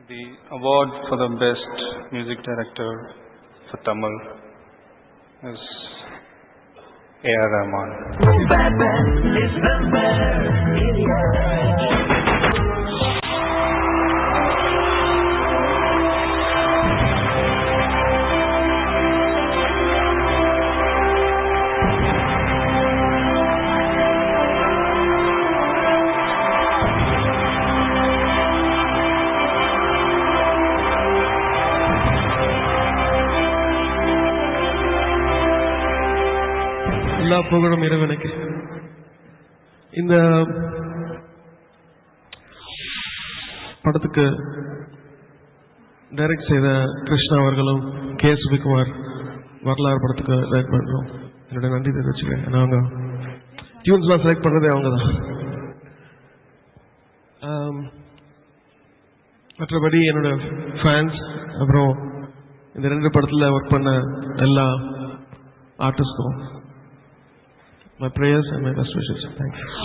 The award for the best music director for Tamil is A.R. Rahman. எல்லா புகழும் இறைவனுக்கு. இந்த படத்துக்கு டைரக்ட் செய்த கிருஷ்ணா அவர்களும் கே சுபிகுமார் வரலாறு படத்துக்கு டைரக்ட் பண்ணுறோம். என்னோட நன்றி தெரிவிச்சுக்கிறேன். அவங்க டியூன்ஸ்லாம் செலக்ட் பண்ணுறதே அவங்க தான். மற்றபடி என்னோட ஃபேன்ஸ், அப்புறம் இந்த 2 படத்தில் ஒர்க் பண்ண எல்லா ஆர்டிஸ்ட்டும் my prayers and my best wishes. Thank you.